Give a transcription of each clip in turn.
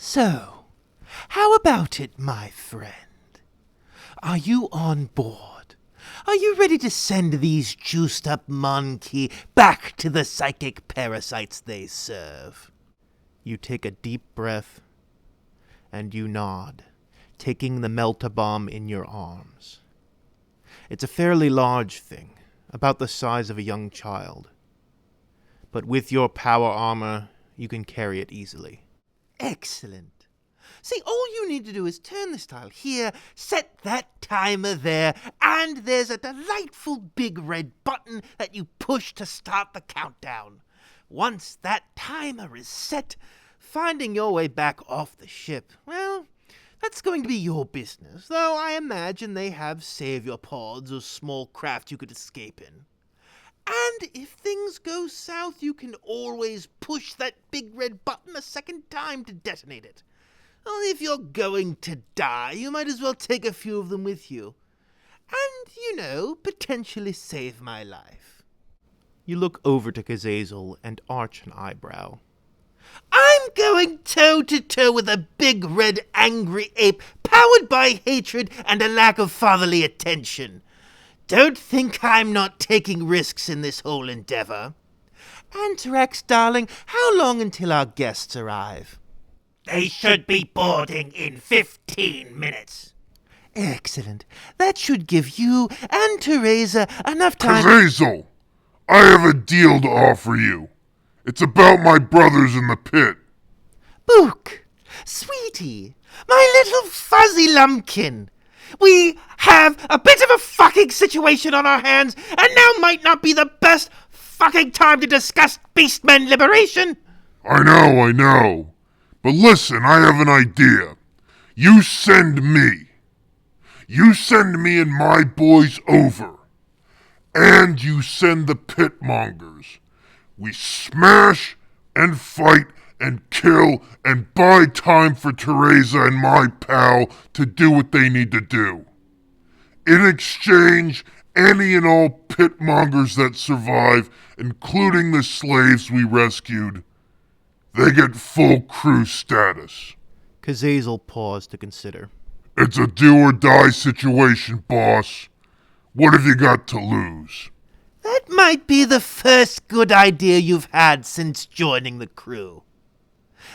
So, how about it, my friend? Are you on board? Are you ready to send these juiced-up monkey back to the psychic parasites they serve? You take a deep breath, and you nod, taking the melt-a-bomb in your arms. It's a fairly large thing, about the size of a young child. But with your power armor, you can carry it easily. Excellent. See, all you need to do is turn this dial here, set that timer there, and there's a delightful big red button that you push to start the countdown. Once that timer is set, finding your way back off the ship, well, that's going to be your business, though I imagine they have savior pods or small craft you could escape in. And if things go south, you can always push that big red button a second time to detonate it. Well, if you're going to die, you might as well take a few of them with you. And, potentially save my life. You look over to Kazazel and arch an eyebrow. I'm going toe-to-toe with a big red angry ape powered by hatred and a lack of fatherly attention. Don't think I'm not taking risks in this whole endeavor. And Rex, darling, how long until our guests arrive? They should be boarding in 15 minutes. Excellent. That should give you and Teresa enough time... Kazazel, I have a deal to offer you. It's about my brothers in the pit. Book, sweetie, my little fuzzy lumpkin. We have a bit of a fucking situation on our hands, and now might not be the best fucking time to discuss Beastmen liberation. I know. But listen, I have an idea. You send me and my boys over. And you send the pitmongers. We smash and fight and kill and buy time for Teresa and my pal to do what they need to do. In exchange, any and all pitmongers that survive, including the slaves we rescued, they get full crew status. Kazazel paused to consider. It's a do-or-die situation, boss. What have you got to lose? That might be the first good idea you've had since joining the crew.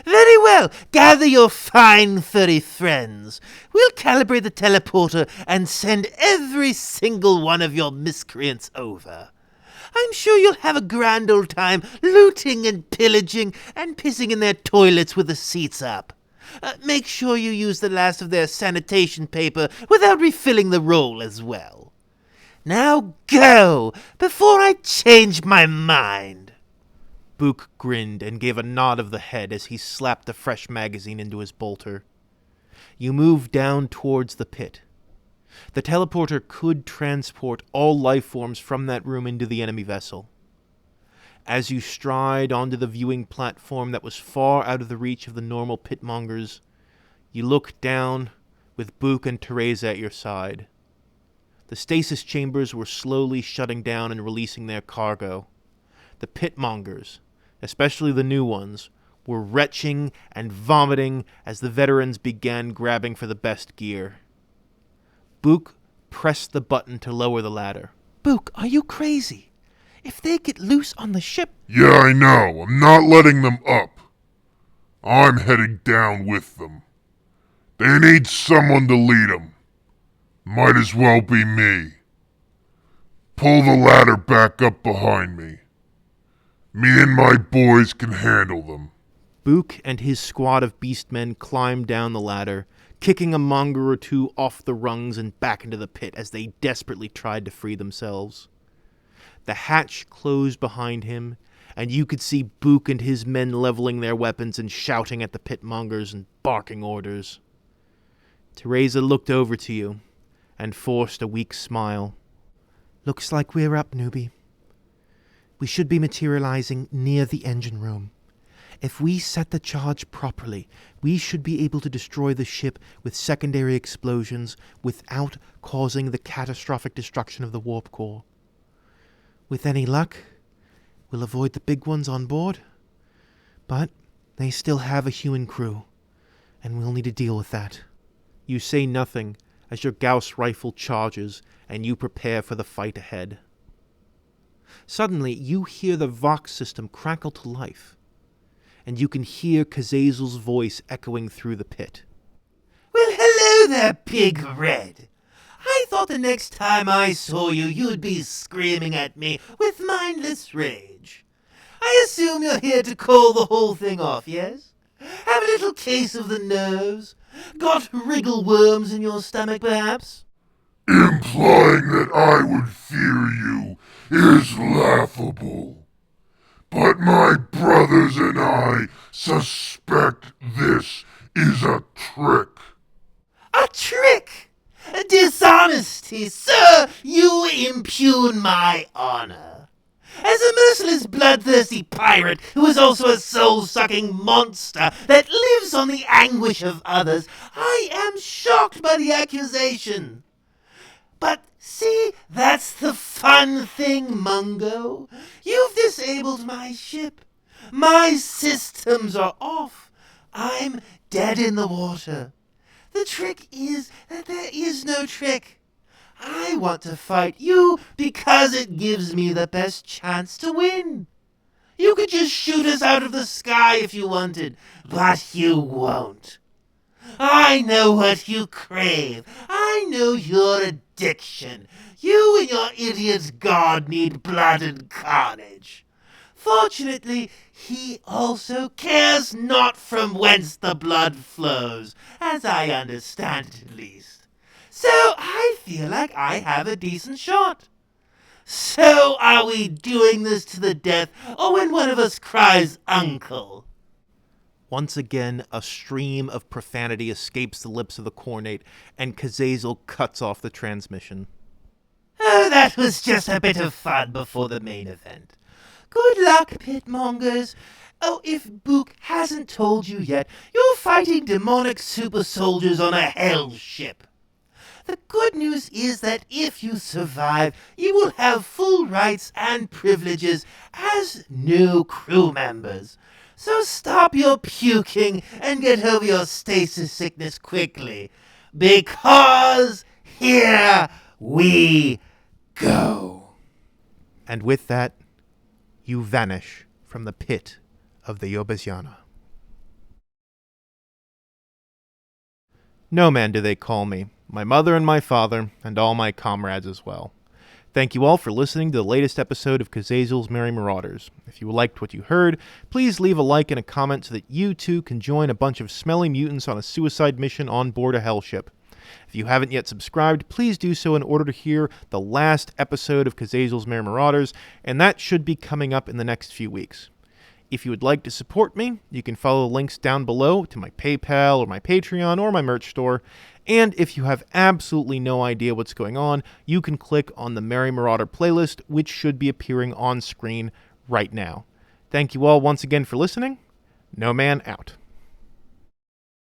Very well, gather your fine furry friends. We'll calibrate the teleporter and send every single one of your miscreants over. I'm sure you'll have a grand old time looting and pillaging and pissing in their toilets with the seats up. Make sure you use the last of their sanitation paper without refilling the roll as well. Now go, before I change my mind. Book grinned and gave a nod of the head as he slapped a fresh magazine into his bolter. You moved down towards the pit. The teleporter could transport all life forms from that room into the enemy vessel. As you stride onto the viewing platform that was far out of the reach of the normal pitmongers, you look down with Book and Teresa at your side. The stasis chambers were slowly shutting down and releasing their cargo. The pitmongers, especially the new ones, were retching and vomiting as the veterans began grabbing for the best gear. Book pressed the button to lower the ladder. Book, are you crazy? If they get loose on the ship... Yeah, I know. I'm not letting them up. I'm heading down with them. They need someone to lead them. Might as well be me. Pull the ladder back up behind me. Me and my boys can handle them. Book and his squad of beastmen climbed down the ladder, kicking a monger or two off the rungs and back into the pit as they desperately tried to free themselves. The hatch closed behind him, and you could see Book and his men leveling their weapons and shouting at the pitmongers and barking orders. Teresa looked over to you and forced a weak smile. Looks like we're up, newbie. We should be materializing near the engine room. If we set the charge properly, we should be able to destroy the ship with secondary explosions without causing the catastrophic destruction of the warp core. With any luck, we'll avoid the big ones on board, but they still have a human crew. and we'll need to deal with that. You say nothing as your Gauss rifle charges and you prepare for the fight ahead. Suddenly, you hear the Vox system crackle to life, and you can hear Kazazel's voice echoing through the pit. Well, hello there, Big Red. I thought the next time I saw you, you'd be screaming at me with mindless rage. I assume you're here to call the whole thing off, yes? Have a little case of the nerves? Got wriggle worms in your stomach, perhaps? Implying that I would fear you is laughable. But my brothers and I suspect this is a trick. A trick! Dishonesty, sir! You impugn my honor. As a merciless, bloodthirsty pirate who is also a soul-sucking monster that lives on the anguish of others, I am shocked by the accusation. But see, that's the fun thing, Mungo. You've disabled my ship. My systems are off. I'm dead in the water. The trick is that there is no trick. I want to fight you because it gives me the best chance to win. You could just shoot us out of the sky if you wanted, but you won't. I know what you crave. I know your addiction. You and your idiot god need blood and carnage. Fortunately, he also cares not from whence the blood flows, as I understand it at least. So I feel like I have a decent shot. So are we doing this to the death, or when one of us cries, Uncle? Once again, a stream of profanity escapes the lips of the Cornate, and Kazazel cuts off the transmission. Oh, that was just a bit of fun before the main event. Good luck, pitmongers. Oh, if Book hasn't told you yet, you're fighting demonic super soldiers on a hell ship. The good news is that if you survive, you will have full rights and privileges as new crew members. So stop your puking and get over your stasis sickness quickly, because here we go. And with that, you vanish from the pit of the Yobesiana. No man do they call me, my mother and my father, and all my comrades as well. Thank you all for listening to the latest episode of Kazazel's Merry Marauders. If you liked what you heard, please leave a like and a comment so that you too can join a bunch of smelly mutants on a suicide mission on board a hellship. If you haven't yet subscribed, please do so in order to hear the last episode of Kazazel's Merry Marauders, and that should be coming up in the next few weeks. If you would like to support me, you can follow the links down below to my PayPal or my Patreon or my merch store. And if you have absolutely no idea what's going on, you can click on the Merry Marauder playlist, which should be appearing on screen right now. Thank you all once again for listening. No Man out.